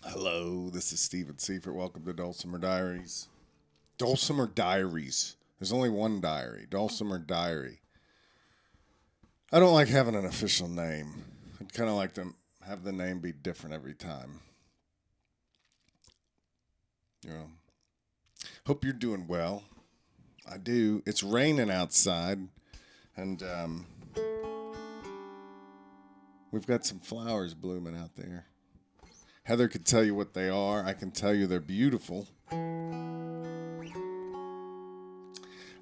Hello, this is Stephen Seifert. Welcome to Dulcimer Diaries. Dulcimer Diaries. There's only one diary. Dulcimer Diary. I don't like having an official name. I'd kind of like to have the name be different every time. You know. Hope you're doing well. I do. It's raining outside, and we've got some flowers blooming out there. Heather could tell you what they are. I can tell you they're beautiful.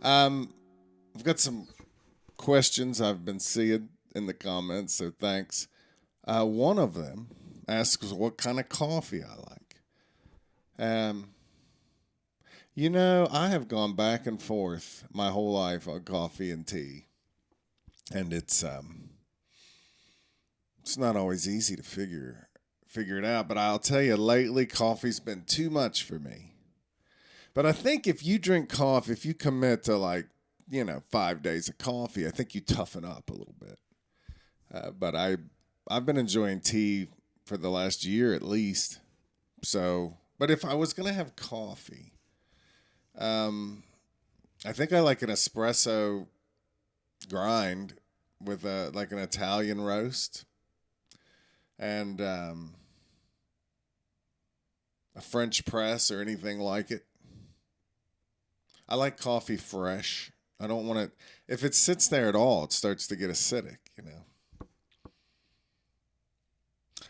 I've got some questions I've been seeing in the comments, so thanks. One of them asks what kind of coffee I like. I have gone back and forth my whole life on coffee and tea, and it's not always easy to figure it out, but I'll tell you, lately coffee's been too much for me. But I think if you drink coffee, if you commit to 5 days of coffee, I think you toughen up a little bit. But I've been enjoying tea for the last year at least. So, but if I was gonna have coffee, I think I like an espresso grind with an Italian roast. And a French press or anything like it. I like coffee fresh. I don't want it, if it sits there at all, it starts to get acidic,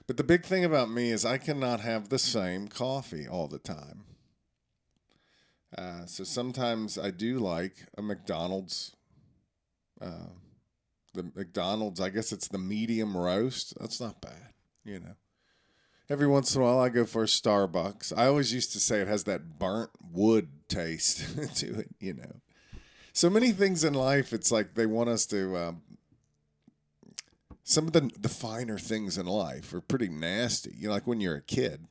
But the big thing about me is I cannot have the same coffee all the time. So sometimes I do like a McDonald's. The McDonald's, I guess it's the medium roast. That's not bad, Every once in a while, I go for a Starbucks. I always used to say it has that burnt wood taste to it, So many things in life, it's like they want us to. Some of the finer things in life are pretty nasty. Like when you're a kid.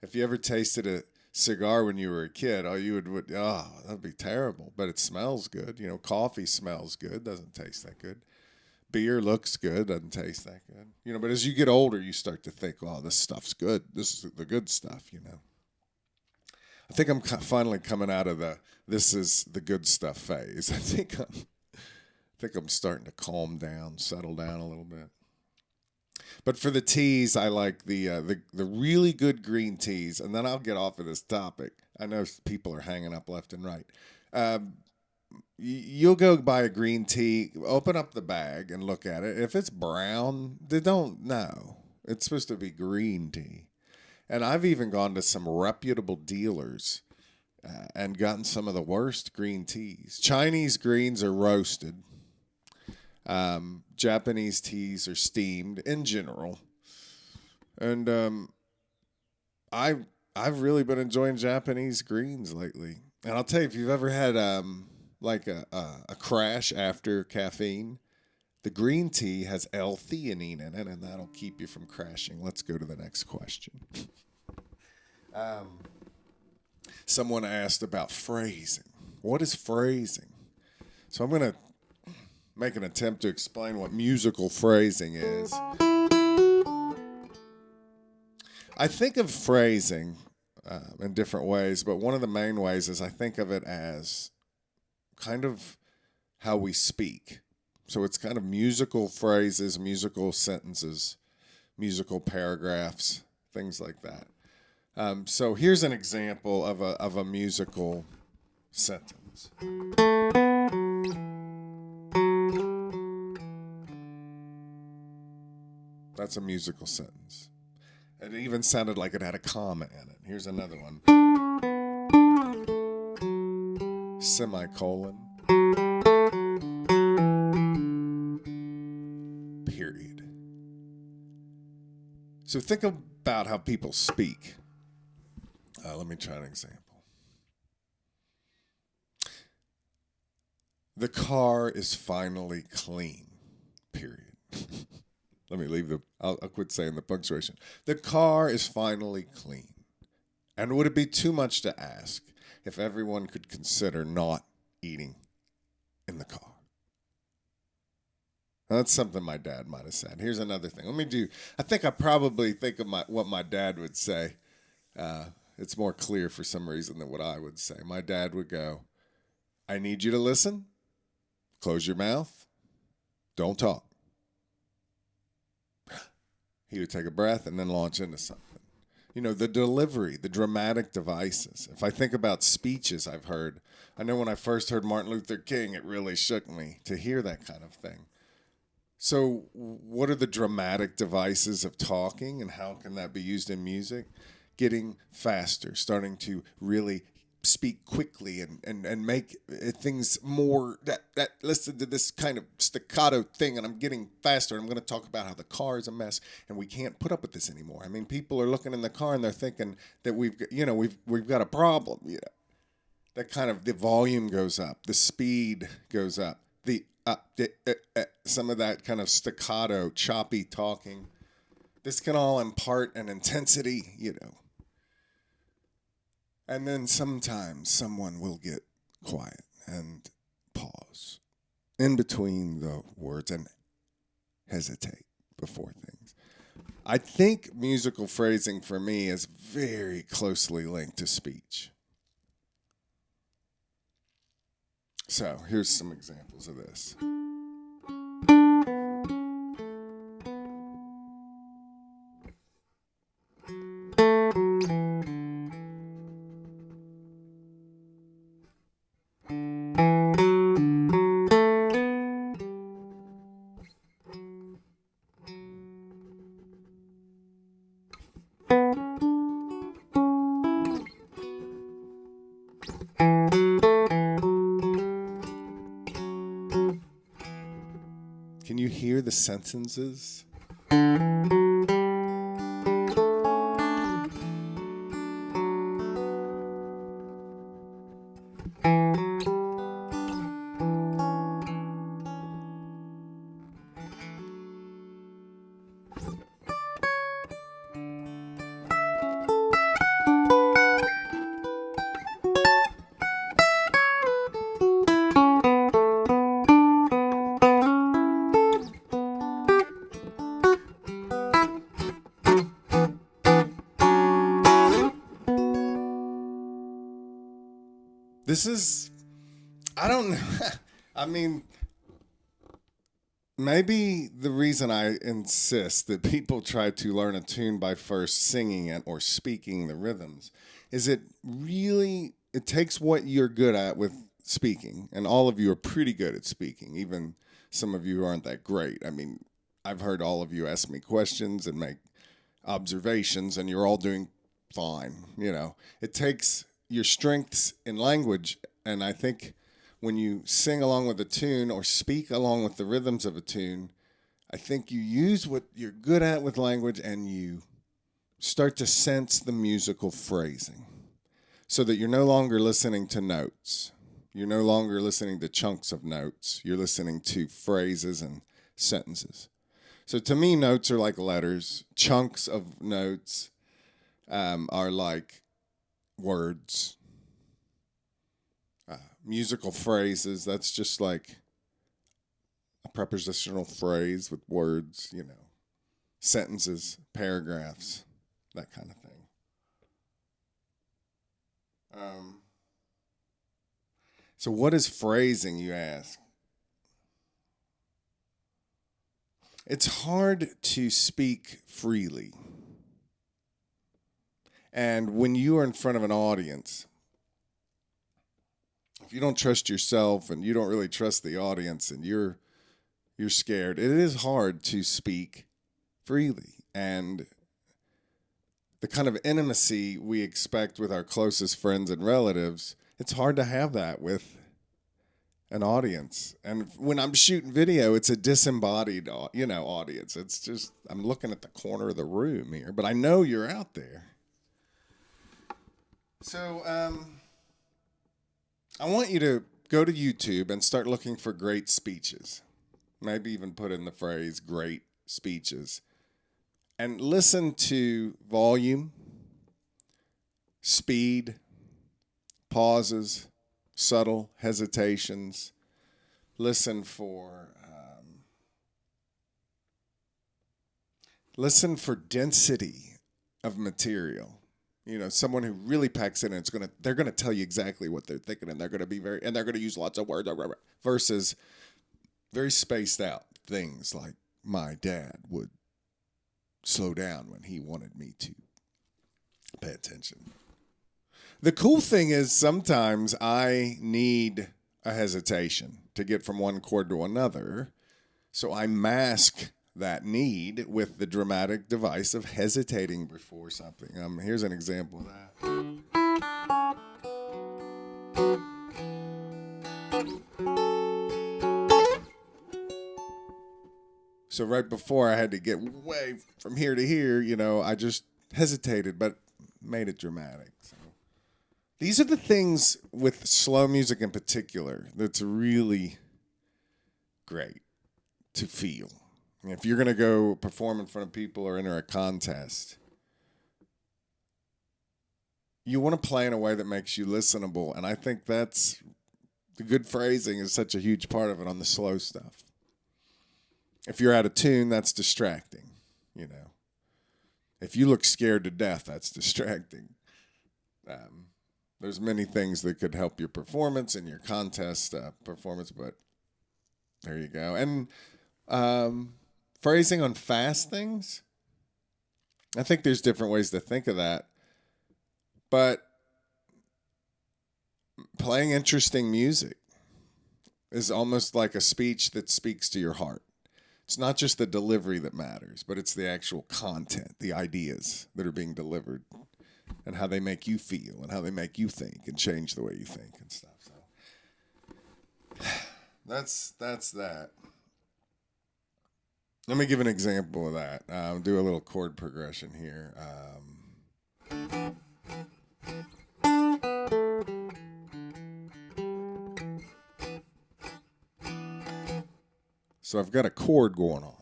If you ever tasted a cigar when you were a kid, that'd be terrible. But it smells good. Coffee smells good. Doesn't taste that good. Beer looks good, doesn't taste that good. But as you get older, you start to think, oh, this stuff's good. This is the good stuff, I think I'm finally coming out of this is the good stuff phase. I think I'm starting to calm down, settle down a little bit. But for the teas, I like the really good green teas, and then I'll get off of this topic. I know people are hanging up left and right. You'll go buy a green tea, open up the bag and look at it. If it's brown, they don't know. It's supposed to be green tea. And I've even gone to some reputable dealers and gotten some of the worst green teas. Chinese greens are roasted. Japanese teas are steamed in general. And I've really been enjoying Japanese greens lately. And I'll tell you, if you've ever had like a crash after caffeine, the green tea has L-theanine in it, and that'll keep you from crashing. Let's go to the next question. Someone asked about phrasing. What is phrasing? So I'm going to make an attempt to explain what musical phrasing is. I think of phrasing in different ways, but one of the main ways is I think of it as kind of how we speak. So it's kind of musical phrases, musical sentences, musical paragraphs, things like that. So here's an example of a musical sentence. That's a musical sentence. It even sounded like it had a comma in it. Here's another one. Semicolon. Period. So think about how people speak. Let me try an example. The car is finally clean. Period. Let me leave I'll quit saying the punctuation. The car is finally clean. And would it be too much to ask if everyone could consider not eating in the car? Now, that's something my dad might have said. Here's another thing. I think I probably think of what my dad would say. It's more clear for some reason than what I would say. My dad would go, I need you to listen. Close your mouth. Don't talk. He would take a breath and then launch into something. You know, the delivery, the dramatic devices. If I think about speeches I've heard, I know when I first heard Martin Luther King, it really shook me to hear that kind of thing. So what are the dramatic devices of talking, and how can that be used in music? Getting faster, starting to really speak quickly and make things more that listen to this kind of staccato thing, and I'm getting faster. I'm going to talk about how the car is a mess and we can't put up with this anymore. I mean, people are looking in the car and they're thinking that we've got a problem. You know, that kind of the volume goes up, the speed goes up, some of that kind of staccato, choppy talking. This can all impart an intensity, you know. And then sometimes someone will get quiet and pause in between the words and hesitate before things. I think musical phrasing for me is very closely linked to speech. So here's some examples of this. Can you hear the sentences? This is, I don't know. I mean, maybe the reason I insist that people try to learn a tune by first singing it or speaking the rhythms is it takes what you're good at with speaking, and all of you are pretty good at speaking, even some of you aren't that great. I mean, I've heard all of you ask me questions and make observations and you're all doing fine. It takes your strengths in language, and I think when you sing along with a tune or speak along with the rhythms of a tune, I think you use what you're good at with language and you start to sense the musical phrasing so that you're no longer listening to notes. You're no longer listening to chunks of notes. You're listening to phrases and sentences. So to me, notes are like letters. Chunks of notes are like words. Musical phrases, that's just like a prepositional phrase with words, sentences, paragraphs, that kind of thing. So what is phrasing, you ask? It's hard to speak freely. And when you are in front of an audience, if you don't trust yourself and you don't really trust the audience and you're scared, it is hard to speak freely. And the kind of intimacy we expect with our closest friends and relatives, it's hard to have that with an audience. And when I'm shooting video, it's a disembodied, audience. It's just, I'm looking at the corner of the room here, but I know you're out there. So, I want you to go to YouTube and start looking for great speeches. Maybe even put in the phrase great speeches. And listen to volume, speed, pauses, subtle hesitations. Listen for density of material. Someone who really packs in, and they're gonna tell you exactly what they're thinking, and they're gonna use lots of words, versus very spaced out things like my dad would slow down when he wanted me to pay attention. The cool thing is sometimes I need a hesitation to get from one chord to another, so I mask that need with the dramatic device of hesitating before something. Here's an example of that. So right before I had to get way from here to here, I just hesitated, but made it dramatic. So these are the things with slow music in particular that's really great to feel. If you're going to go perform in front of people or enter a contest, you want to play in a way that makes you listenable. And I think that's the good phrasing is such a huge part of it on the slow stuff. If you're out of tune, that's distracting, If you look scared to death, that's distracting. There's many things that could help your performance and your contest performance, but there you go. And phrasing on fast things, I think there's different ways to think of that. But playing interesting music is almost like a speech that speaks to your heart. It's not just the delivery that matters, but it's the actual content, the ideas that are being delivered, and how they make you feel and how they make you think and change the way you think and stuff. So that's that. Let me give an example of that. Do a little chord progression here. So I've got a chord going on.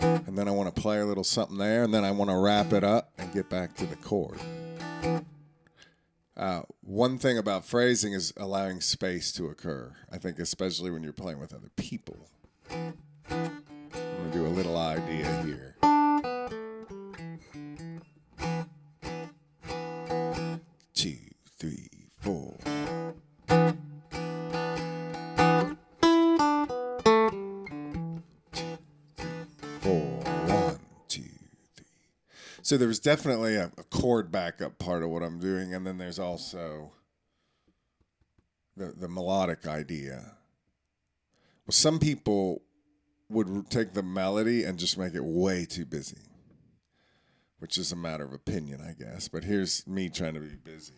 And then I want to play a little something there, and then I want to wrap it up and get back to the chord. One thing about phrasing is allowing space to occur. I think especially when you're playing with other people. I'm going to do a little idea here. 2, 3, 4. So there's definitely a chord backup part of what I'm doing, and then there's also the melodic idea. Well, some people would take the melody and just make it way too busy, which is a matter of opinion, I guess. But here's me trying to be busy.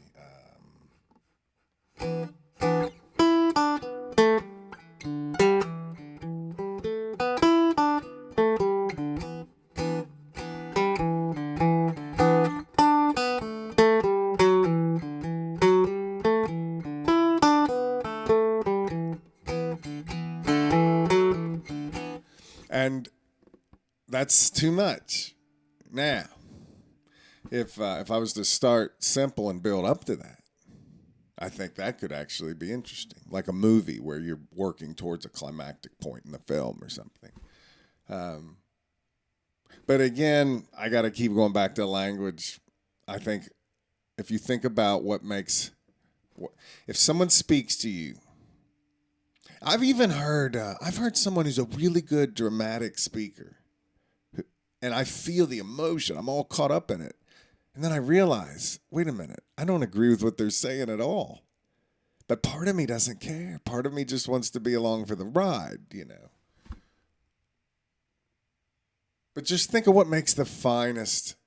And that's too much. Now, if I was to start simple and build up to that, I think that could actually be interesting, like a movie where you're working towards a climactic point in the film or something. But again, I got to keep going back to language. I think if you think about if someone speaks to you, I've heard someone who's a really good dramatic speaker, and I feel the emotion. I'm all caught up in it. And then I realize, wait a minute, I don't agree with what they're saying at all. But part of me doesn't care. Part of me just wants to be along for the ride, you know. But just think of what's the finest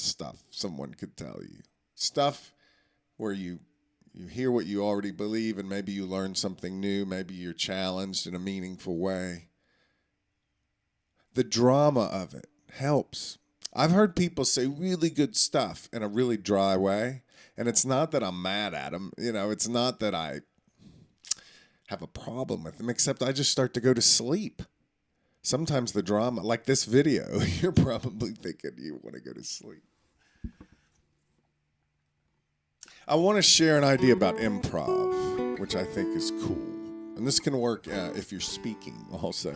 stuff someone could tell you. Stuff where you hear what you already believe and maybe you learn something new. Maybe you're challenged in a meaningful way. The drama of it helps. I've heard people say really good stuff in a really dry way, and it's not that I'm mad at them. You know, it's not that I have a problem with them, except I just start to go to sleep. Sometimes the drama, like this video, you're probably thinking you want to go to sleep. I want to share an idea about improv, which I think is cool. And this can work if you're speaking also.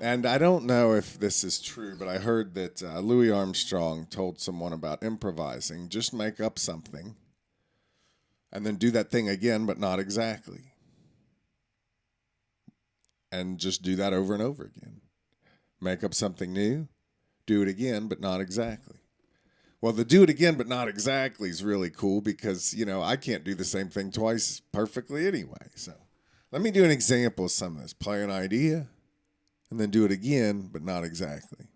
And I don't know if this is true, but I heard that Louis Armstrong told someone about improvising. Just make up something and then do that thing again, but not exactly. And just do that over and over again. Make up something new, do it again, but not exactly. Well, the do it again, but not exactly is really cool because, you know, I can't do the same thing twice perfectly anyway. So let me do an example of some of this. Play an idea. And then do it again, but not exactly.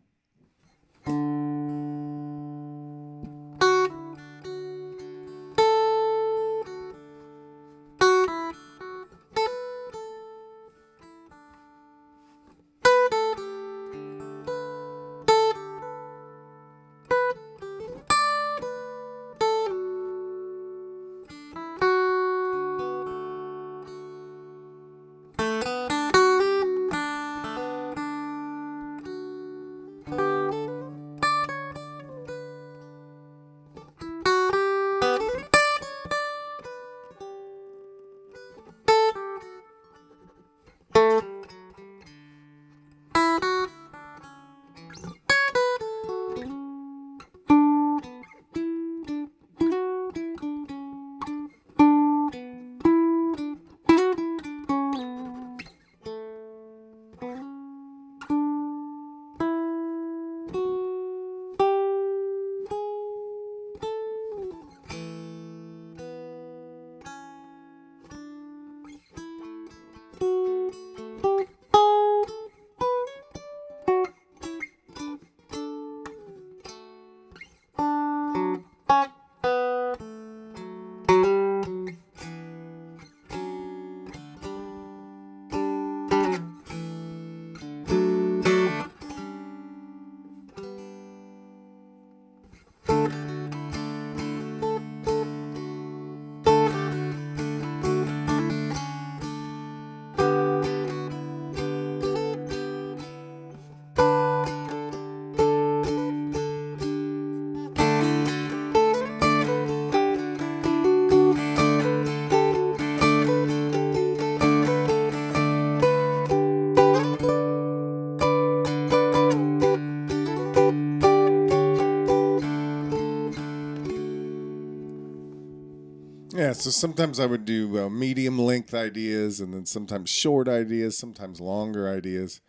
Yeah, so sometimes I would do medium length ideas and then sometimes short ideas, sometimes longer ideas.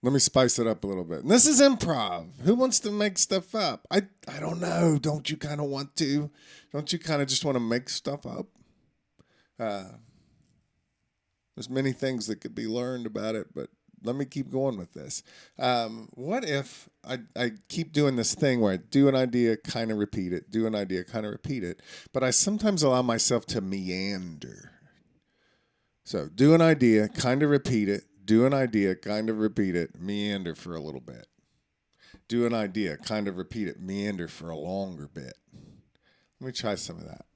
Let me spice it up a little bit. And this is improv. Who wants to make stuff up? I don't know. Don't you kind of want to? Don't you kind of just want to make stuff up? There's many things that could be learned about it, but let me keep going with this. What if I keep doing this thing where I do an idea, kind of repeat it, do an idea, kind of repeat it, but I sometimes allow myself to meander. So do an idea, kind of repeat it, do an idea, kind of repeat it, meander for a little bit. Do an idea, kind of repeat it, meander for a longer bit. Let me try some of that.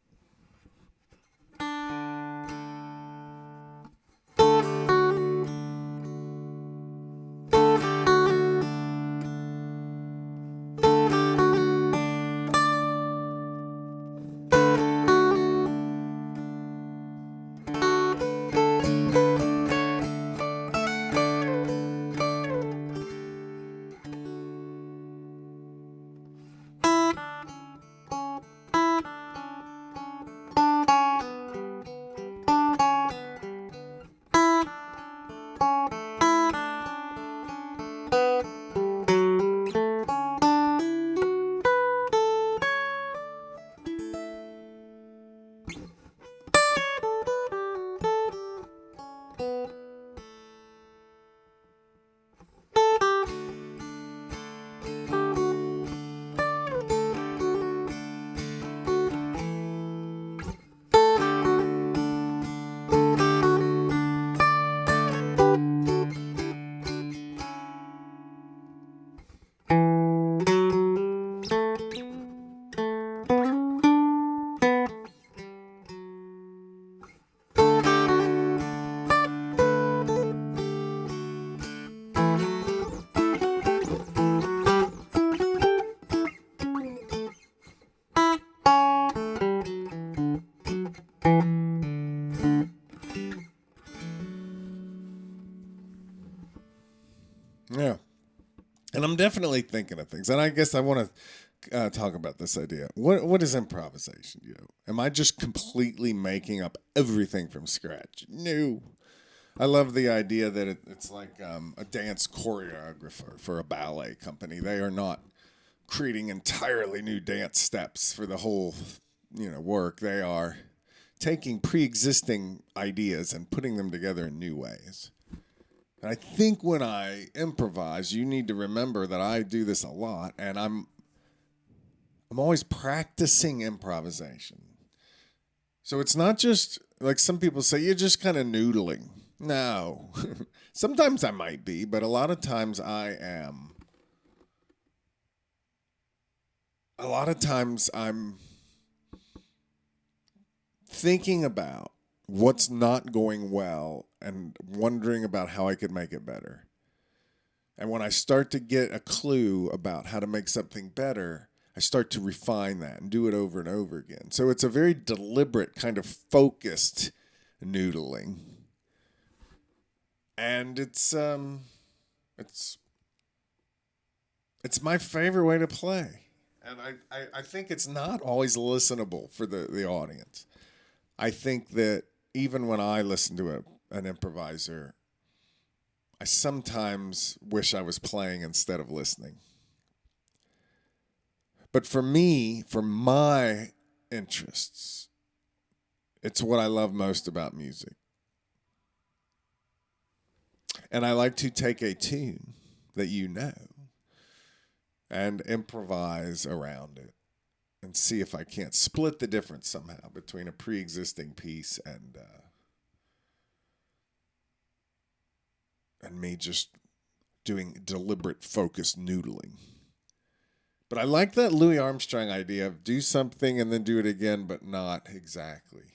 Yeah. And I'm definitely thinking of things. And I guess I want to talk about this idea. What is improvisation? Am I just completely making up everything from scratch? No. I love the idea that it's like a dance choreographer for a ballet company. They are not creating entirely new dance steps for the whole, work. They are taking pre-existing ideas and putting them together in new ways. And I think when I improvise, you need to remember that I do this a lot, and I'm always practicing improvisation. So it's not just like some people say, you're just kind of noodling. No. Sometimes I might be, but a lot of times I am. A lot of times I'm thinking about what's not going well and wondering about how I could make it better. And when I start to get a clue about how to make something better, I start to refine that and do it over and over again. So it's a very deliberate kind of focused noodling. And it's my favorite way to play. And I think it's not always listenable for the audience. I think that even when I listen to an improviser, I sometimes wish I was playing instead of listening. But for me, for my interests, it's what I love most about music. And I like to take a tune that you know and improvise around it and see if I can't split the difference somehow between a pre-existing piece and me just doing deliberate, focused noodling. But I like that Louis Armstrong idea of do something and then do it again, but not exactly.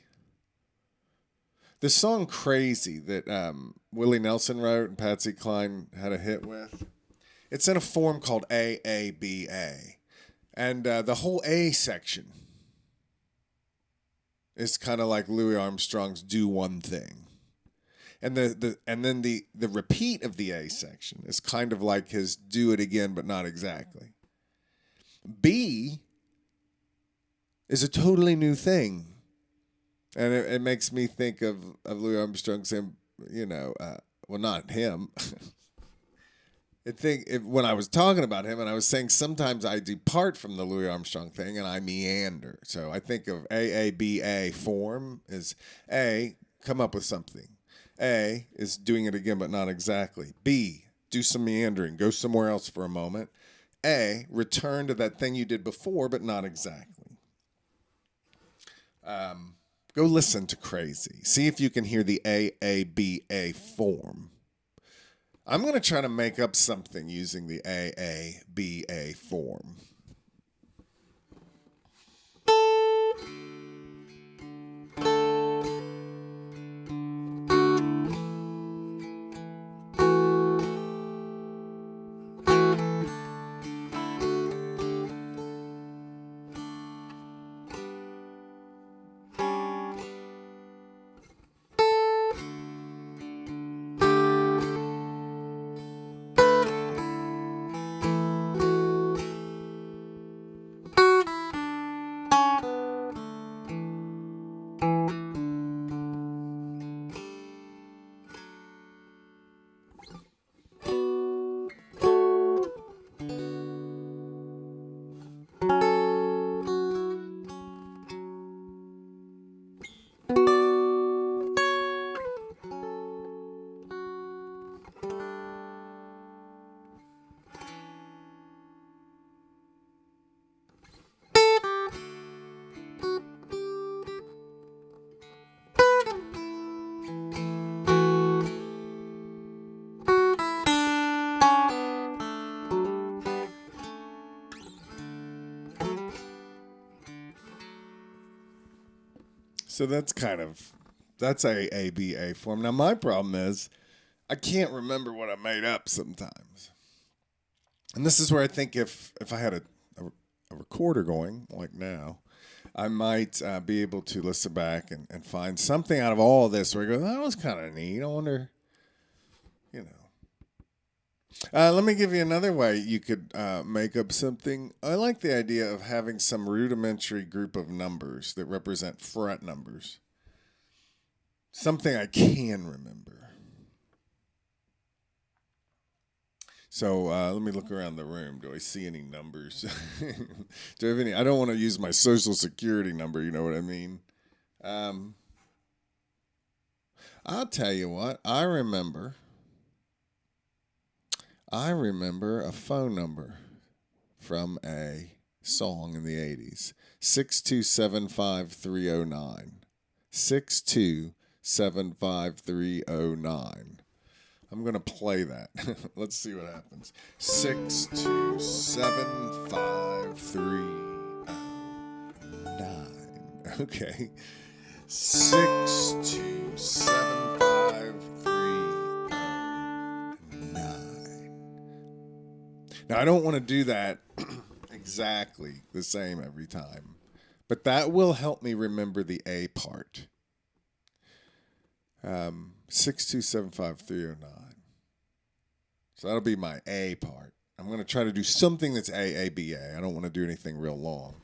The song Crazy that Willie Nelson wrote and Patsy Cline had a hit with, it's in a form called AABA. And the whole A section is kind of like Louis Armstrong's Do One Thing. And then the repeat of the A section is kind of like his Do It Again, but not exactly. B is a totally new thing. And it makes me think of Louis Armstrong saying, well, not him. When I was talking about him and I was saying sometimes I depart from the Louis Armstrong thing and I meander. So I think of AABA form is A, come up with something. A is doing it again, but not exactly. B, do some meandering, go somewhere else for a moment. A, return to that thing you did before, but not exactly. Go listen to Crazy. See if you can hear the A, form. I'm going to try to make up something using the A, form. So that's A form. Now my problem is I can't remember what I made up sometimes. And this is where I think if I had a recorder going like now, I might be able to listen back and find something out of all of this where I go, that was kind of neat. I wonder, you know. Let me give you another way you could make up something. I like the idea of having some rudimentary group of numbers that represent fret numbers. Something I can remember. So let me look around the room. Do I see any numbers? Do I have any? I don't want to use my social security number. You know what I mean? I'll tell you what. I remember a phone number from a song in the 80s. 6275309. 6275309. I'm going to play that. Let's see what happens. 6275309. Okay. 6275309. Now, I don't want to do that exactly the same every time, but that will help me remember the A part. 6275309. So that'll be my A part. I'm going to try to do something that's A. I don't want to do anything real long.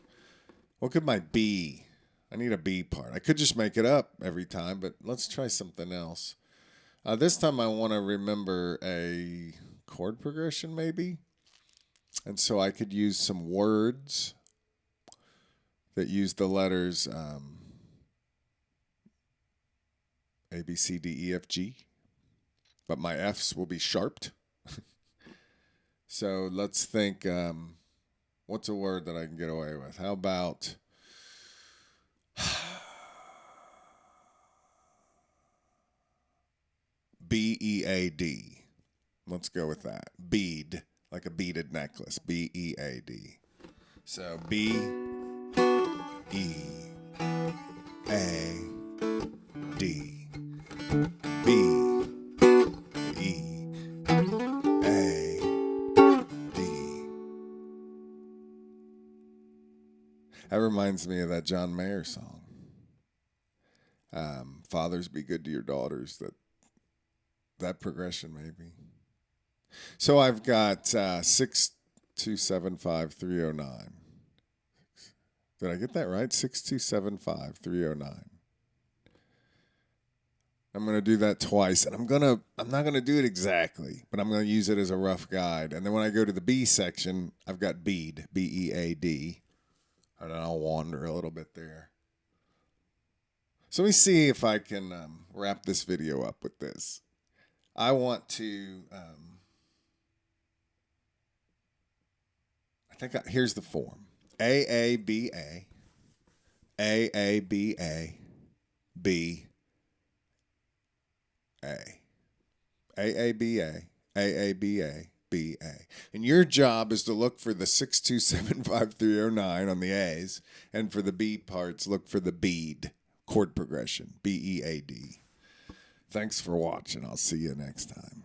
What could my B? I need a B part. I could just make it up every time, but let's try something else. This time I want to remember a chord progression maybe. And so I could use some words that use the letters A, B, C, D, E, F, G. But my F's will be sharped. So let's think, what's a word that I can get away with? How about B-E-A-D? Let's go with that. Bead, like a beaded necklace. B-E-A-D. So B-E-A-D. That reminds me of that John Mayer song. Fathers, be good to your daughters. That progression, maybe. So I've got 6275309. Did I get that right? 6275309. I'm going to do that twice, and I'm not going to do it exactly, but I'm going to use it as a rough guide. And then when I go to the B section, I've got bead, B-E-A-D, and I'll wander a little bit there. So let me see if I can wrap this video up with this. I want to, here's the form. A-A-B-A, A-A-B-A, B-A. A-A-B-A, A-A-B-A, B-A. And your job is to look for the 6275309 on the A's, and for the B parts, look for the bead, chord progression, B-E-A-D. Thanks for watching. I'll see you next time.